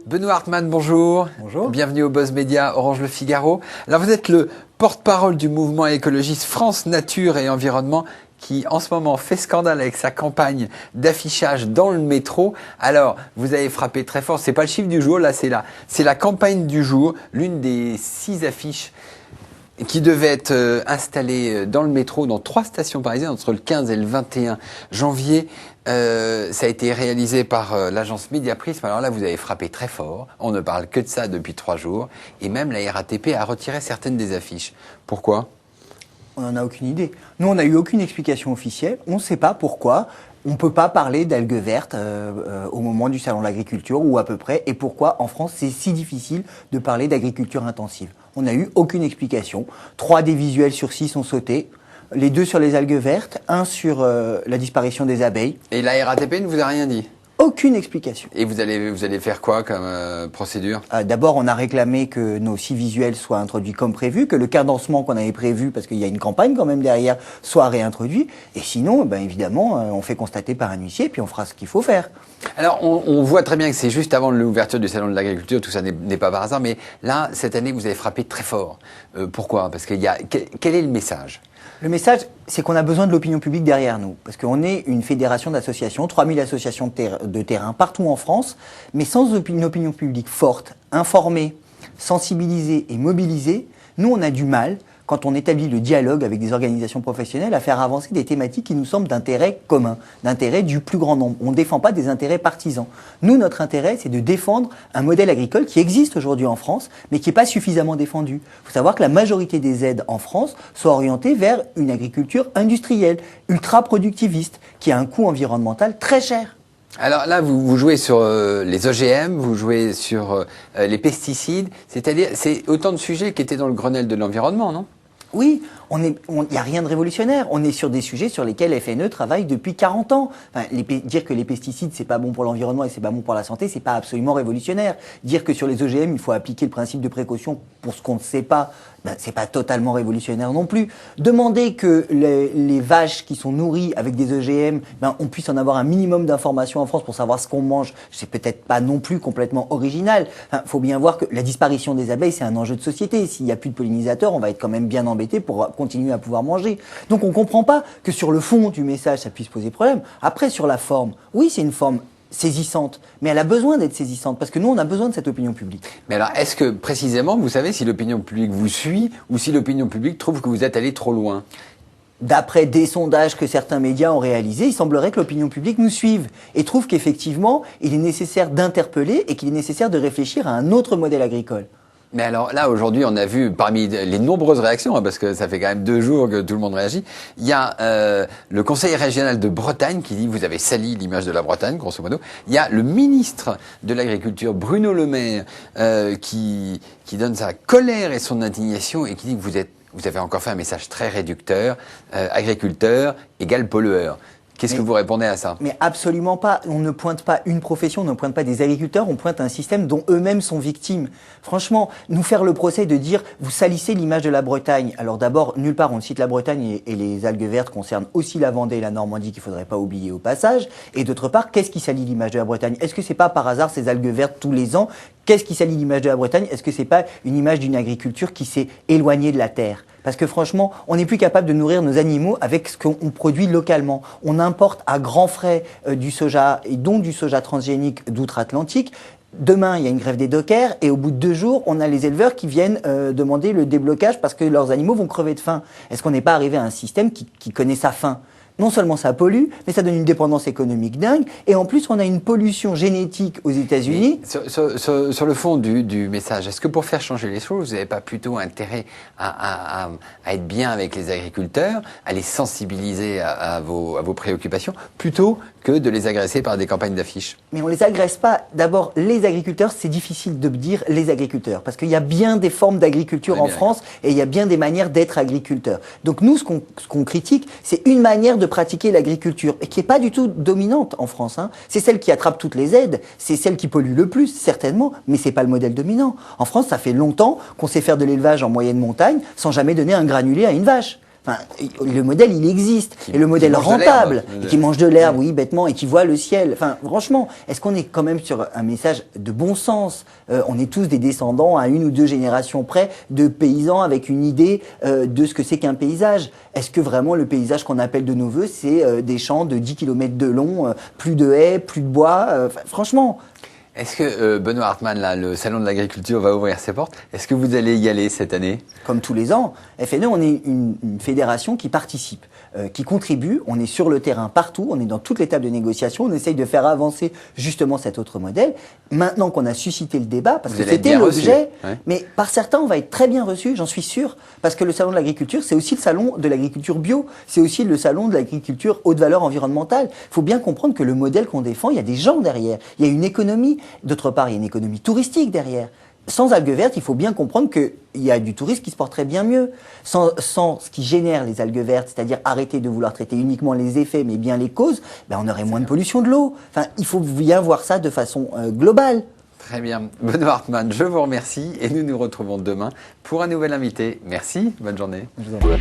Benoît Hartmann, bonjour. Bonjour. Bienvenue au Buzz Média Orange Le Figaro. Alors vous êtes le porte-parole du mouvement écologiste France Nature et Environnement qui en ce moment fait scandale avec sa campagne d'affichage dans le métro. Alors, vous avez frappé très fort, c'est pas le chiffre du jour, là c'est la campagne du jour, l'une des 6 affiches qui devait être installée dans le métro dans 3 stations parisiennes entre le 15 et le 21 janvier. Ça a été réalisé par l'agence Mediaprism. Alors là, vous avez frappé très fort. On ne parle que de ça depuis 3 jours. Et même la RATP a retiré certaines des affiches. Pourquoi ? On n'en a aucune idée. Nous, on n'a eu aucune explication officielle. On ne sait pas pourquoi on ne peut pas parler d'algues vertes au moment du salon de l'agriculture ou à peu près. Et pourquoi, en France, c'est si difficile de parler d'agriculture intensive. On n'a eu aucune explication. 3 des visuels sur 6 ont sauté. Les 2 sur les algues vertes, 1 sur la disparition des abeilles. Et la RATP ne vous a rien dit ? Aucune explication. Et vous allez faire quoi comme procédure ? D'abord, on a réclamé que nos 6 visuels soient introduits comme prévu, que le cadencement qu'on avait prévu, parce qu'il y a une campagne quand même derrière, soit réintroduit. Et sinon, évidemment, on fait constater par un huissier, puis on fera ce qu'il faut faire. Alors, on voit très bien que c'est juste avant l'ouverture du salon de l'agriculture, tout ça n'est pas par hasard, mais là, cette année, vous avez frappé très fort. Pourquoi ? Parce qu'il y a... Quel est le message ? Le message, c'est qu'on a besoin de l'opinion publique derrière nous. Parce qu'on est une fédération d'associations, 3000 associations de terrain partout en France, mais sans une opinion publique forte, informée, sensibilisée et mobilisée, nous, on a du mal, quand on établit le dialogue avec des organisations professionnelles, à faire avancer des thématiques qui nous semblent d'intérêt commun, d'intérêt du plus grand nombre. On ne défend pas des intérêts partisans. Nous, notre intérêt, c'est de défendre un modèle agricole qui existe aujourd'hui en France, mais qui n'est pas suffisamment défendu. Il faut savoir que la majorité des aides en France sont orientées vers une agriculture industrielle, ultra-productiviste, qui a un coût environnemental très cher. Alors là, vous jouez sur les OGM, vous jouez sur les pesticides, c'est-à-dire c'est autant de sujets qui étaient dans le Grenelle de l'environnement, non ? Oui, il n'y a rien de révolutionnaire. On est sur des sujets sur lesquels FNE travaille depuis 40 ans. Enfin, dire que les pesticides, c'est pas bon pour l'environnement et c'est pas bon pour la santé, c'est pas absolument révolutionnaire. Dire que sur les OGM, il faut appliquer le principe de précaution pour ce qu'on ne sait pas, c'est pas totalement révolutionnaire non plus. Demander que les vaches qui sont nourries avec des OGM, on puisse en avoir un minimum d'informations en France pour savoir ce qu'on mange, c'est peut-être pas non plus complètement original. Faut bien voir que la disparition des abeilles, c'est un enjeu de société. S'il n'y a plus de pollinisateurs, on va être quand même bien embêté pour continuer à pouvoir manger. Donc on ne comprend pas que sur le fond du message, ça puisse poser problème. Après, sur la forme, oui, c'est une forme saisissante, mais elle a besoin d'être saisissante, parce que nous, on a besoin de cette opinion publique. Mais alors, est-ce que, précisément, vous savez si l'opinion publique vous suit, ou si l'opinion publique trouve que vous êtes allé trop loin ? D'après des sondages que certains médias ont réalisés, il semblerait que l'opinion publique nous suive et trouve qu'effectivement, il est nécessaire d'interpeller et qu'il est nécessaire de réfléchir à un autre modèle agricole. Mais alors là, aujourd'hui, on a vu parmi les nombreuses réactions, parce que ça fait quand même 2 jours que tout le monde réagit, il y a le conseil régional de Bretagne qui dit « vous avez sali l'image de la Bretagne », grosso modo. Il y a le ministre de l'Agriculture, Bruno Le Maire, qui donne sa colère et son indignation et qui dit que vous avez encore fait un message très réducteur, agriculteur égale pollueur. Qu'est-ce que vous répondez à ça ? Mais absolument pas. On ne pointe pas une profession, on ne pointe pas des agriculteurs, on pointe un système dont eux-mêmes sont victimes. Franchement, nous faire le procès de dire « vous salissez l'image de la Bretagne ». Alors d'abord, nulle part on cite la Bretagne et les algues vertes concernent aussi la Vendée et la Normandie qu'il ne faudrait pas oublier au passage. Et d'autre part, qu'est-ce qui salit l'image de la Bretagne ? Est-ce que c'est pas par hasard ces algues vertes tous les ans ? Qu'est-ce qui salit l'image de la Bretagne ? Est-ce que c'est pas une image d'une agriculture qui s'est éloignée de la terre ? Parce que franchement, on n'est plus capable de nourrir nos animaux avec ce qu'on produit localement. On importe à grands frais du soja, et donc du soja transgénique d'outre-Atlantique. Demain, il y a une grève des dockers et au bout de 2 jours, on a les éleveurs qui viennent demander le déblocage parce que leurs animaux vont crever de faim. Est-ce qu'on n'est pas arrivé à un système qui connaît sa faim ? Non seulement ça pollue, mais ça donne une dépendance économique dingue. Et en plus, on a une pollution génétique aux États-Unis. Sur le fond du message, est-ce que pour faire changer les choses, vous n'avez pas plutôt intérêt à être bien avec les agriculteurs, à les sensibiliser à vos préoccupations, plutôt que de les agresser par des campagnes d'affiches? Mais on ne les agresse pas. D'abord, les agriculteurs, c'est difficile de dire les agriculteurs, parce qu'il y a bien des formes d'agriculture en France et il y a bien des manières d'être agriculteur. Donc nous, ce qu'on critique, c'est une manière de pratiquer l'agriculture, et qui n'est pas du tout dominante en France. C'est celle qui attrape toutes les aides, c'est celle qui pollue le plus, certainement, mais ce n'est pas le modèle dominant. En France, ça fait longtemps qu'on sait faire de l'élevage en moyenne montagne sans jamais donner un granulé à une vache. Enfin, le modèle, il existe. Et le modèle mange de rentable, l'herbe. et qui mange de l'herbe, oui, bêtement, et qui voit le ciel. Enfin, franchement, est-ce qu'on est quand même sur un message de bon sens? On est tous des descendants à 1 ou 2 générations près de paysans avec une idée de ce que c'est qu'un paysage. Est-ce que vraiment le paysage qu'on appelle de nos voeux, c'est des champs de 10 km de long, plus de haies, plus de bois? Franchement. Est-ce que, Benoît Hartmann, là, le Salon de l'Agriculture va ouvrir ses portes? Est-ce que vous allez y aller cette année? Comme tous les ans, FNE, on est une fédération qui participe, qui contribue. On est sur le terrain partout, on est dans toutes les tables de négociation, on essaye de faire avancer justement cet autre modèle. Maintenant qu'on a suscité le débat, parce que c'était l'objet, mais par certains, on va être très bien reçu, j'en suis sûr, parce que le Salon de l'Agriculture, c'est aussi le salon de l'agriculture bio, c'est aussi le salon de l'agriculture haute valeur environnementale. Il faut bien comprendre que le modèle qu'on défend, il y a des gens derrière, il y a une économie. D'autre part, il y a une économie touristique derrière. Sans algues vertes, il faut bien comprendre qu'il y a du tourisme qui se porterait bien mieux. Sans ce qui génère les algues vertes, c'est-à-dire arrêter de vouloir traiter uniquement les effets, mais bien les causes, on aurait moins de pollution de l'eau. Enfin, il faut bien voir ça de façon globale. Très bien. Benoît Hartmann, je vous remercie et nous nous retrouvons demain pour un nouvel invité. Merci, bonne journée. Je vous en prie.